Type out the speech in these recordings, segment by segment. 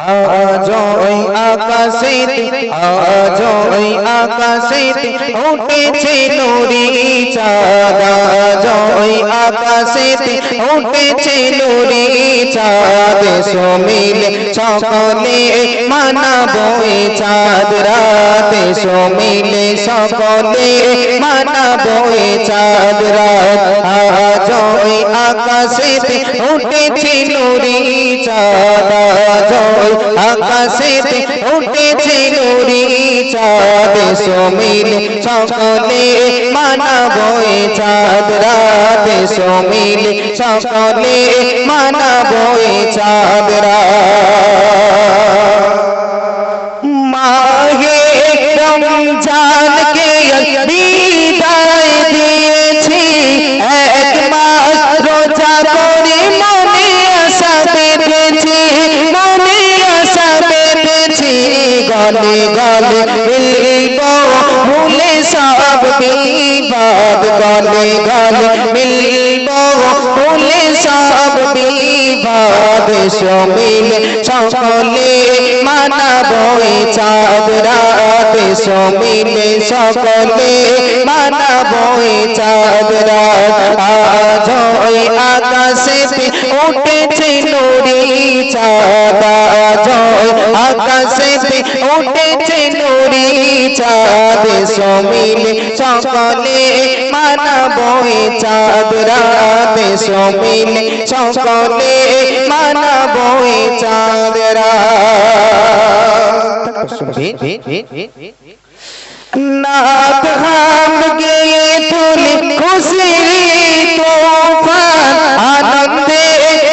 আজ ওই আকাশেতে আজ ওই আকাশেতে উঠেছে নুরি চাঁদ আজ ওই আকাশেতে উঠেছে নুরি চাঁদ সমিলে সকলে মানাবো এই চাঁদ রাত সমিলে সকলে মানাবো এই চাঁদ রাত আজ ওই আকাশেতে উঠেছে নুরি চাঁদ আজ ওই আকাশেতে উঠেছে নুরি চাঁদ সমিলে সকলে মানাবো এই চাঁদ রাত সমিলে সকলে মানাবো এই চাঁদ রাত মাহে রমজানকে বিদায় দিয়েছি এক মাস রোজা করে মনে আশা বেঁধেছি মনে আশা বেঁধেছি গলে গলে মিলব ভুলে সব বিবাদ গলে গলে মিলব ভুলে সব বিবাদ সমিলে সকলে মানাবো এই চাঁদ রাত সমিলে সকলে মানাবো এই চাঁদ রাত আজ ওই আকাশেতে উঠেছে নুরি চাঁদ আজ ওই আকাশেতে উঠেছে নুরি চাঁদ সমিলে সকলে মানাবো এই চাঁদ রাত সমিলে সকলে মানাবো এই চাঁদ রাত নাত হাম গিয়ে তুলে খুশি তুফান আনন্দে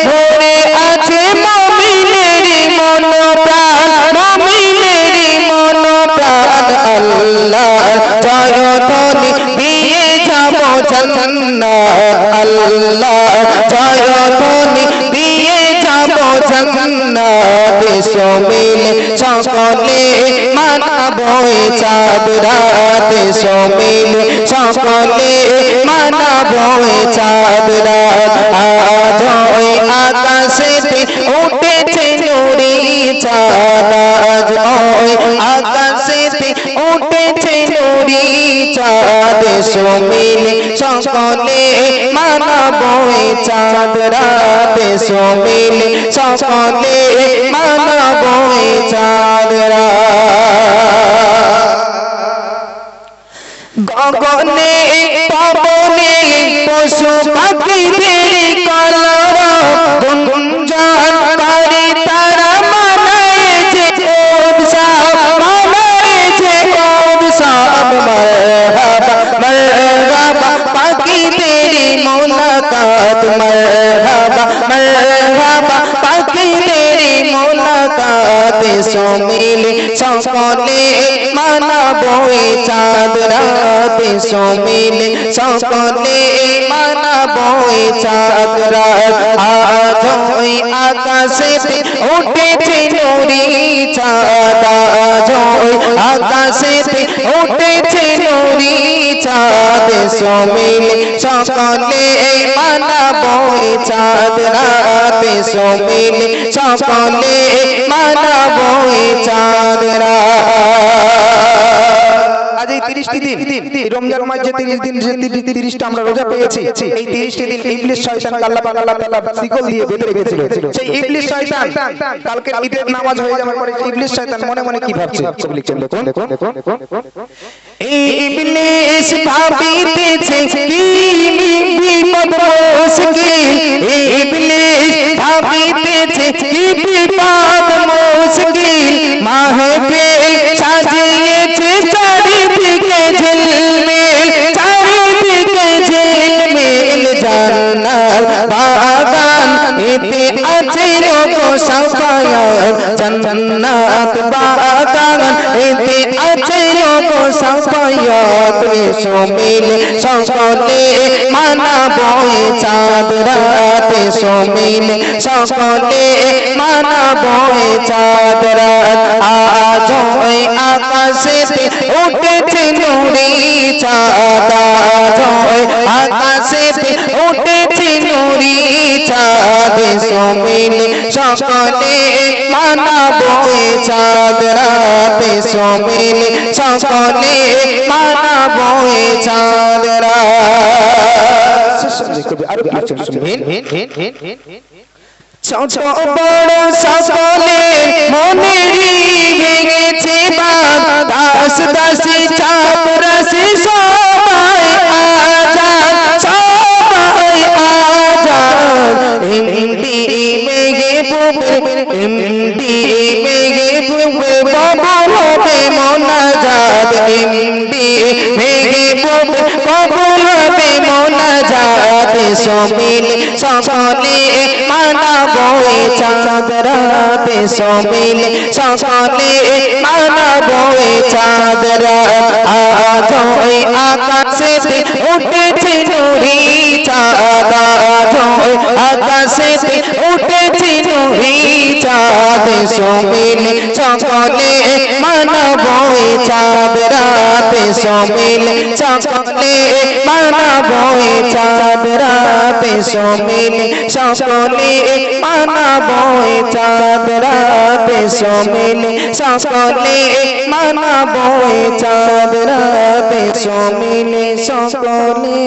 ভরে আছে মুমিনের মন প্রাণ মুমিনের মন প্রাণ আল্লাহ জয়ধ্বনি দিয়ে যাব জান্নাত আল্লাহ জয়ধ্বনি দিয়ে যাব জান্নাত সমিলে সকলে মানাবো এই চাঁদ রাত সমিলে সকলে মানাবো এই চাঁদ রাত আজ ওই আকাশেতে উঠেছে নুরি চাঁদ আজ ওই আকাশেতে উঠেছে নুরি চাঁদ সমিলে সকলে মানাবো এই চাঁদ রাত সমিলে সকলে মানাবো এই চাঁদ রাত গগনে পবনে পশু পাখিদের কলরব গুঞ্জন করে তারা মানায় যে উৎসব মানায় যে উৎসব মারহাবা মারহাবা পাখিদের মুলাকাত মারহাবা মারহাবা পাখিদের মুলাকাত সমিলে সকলে মানাবো এই চাঁদ রাত সমিলে সকলে মানাবো এই চাঁদ রাত আজ ওই আকাশেতে উঠেছে নুরি চাঁদ আজ ওই আকাশেতে উঠেছে নুরি চাঁদ সমিলে সকলে মানাবো এই চাঁদ রাত সমিলে সকলে মানাবো এই চাঁদ রাত আজ এই 30টি দিন রমজান মাসে 30 দিন 30টা আমরা রোজা পেয়েছি এই 30টি দিন ইবলিস শয়তান আল্লাহ তাআলা শিকল দিয়ে বেঁধে রেখেছিল সেই ইবলিস শয়তান কালকে ঈদের নামাজ হয়ে যাওয়ার পরে ইবলিস শয়তান মনে মনে কি ভাবছে লিখছেন দেখুন এই ইবলিস ভাবিতেছে কি বিপদ মুশকিল এই ইবলিস ভাবিতেছে কি বিপদ মুশকিল মাহফিল সাজিয়েছে চারিদিকে ঝিলমিল চারিদিকে ঝিলমিল জান্নাত বাগান এতে আছে রোগো সাফায়াত জান্নাত বাগান এতে আছে রোগো সাফায়াত সমিলে সকলে মানাবো এই চাঁদ রাত সমিলে সকলে মানাবো এই চাঁদ রাত আজ ওই আকাশেতে উঠেছে নুরি চাঁদ আজ ওই আকাশেতে উঠেছে নুরি চাঁদ সমিলে সকলে মানাবো চাঁদ রাতে সমিলে সকলে মানাবো চাঁদ রাত ছোট বড় সকলে মনেরই ভেঙেছে বাঁধ দাস দাসী চাপরাশি সবাই আজাদ সবাই আজাদ এমডি মেঘে বুবে এমডি মেঘে বুবে কবুল হবে মোনাজাত এমডি মেঘে বুবে কবুল হবে মোনাজাত সমিলে সকলে মানাবো চাঁদ রাতে সমিলে সকলে মানাবো চাঁদ রাত আজ ওই আকাশেতে উঠেছে নুরি চাঁদ আজ ওই আকাশেতে উঠেছে নুরি চাঁদ সমিলে সকলে মানাবো চাঁদ রাতে সমিলে সকলে মানাবো চাঁদ রাতে সমিলে সকলে মানাবো চাঁদ রাতে সমিলে সকলে মানাবো চাঁদ রাতে সমিলে সকলে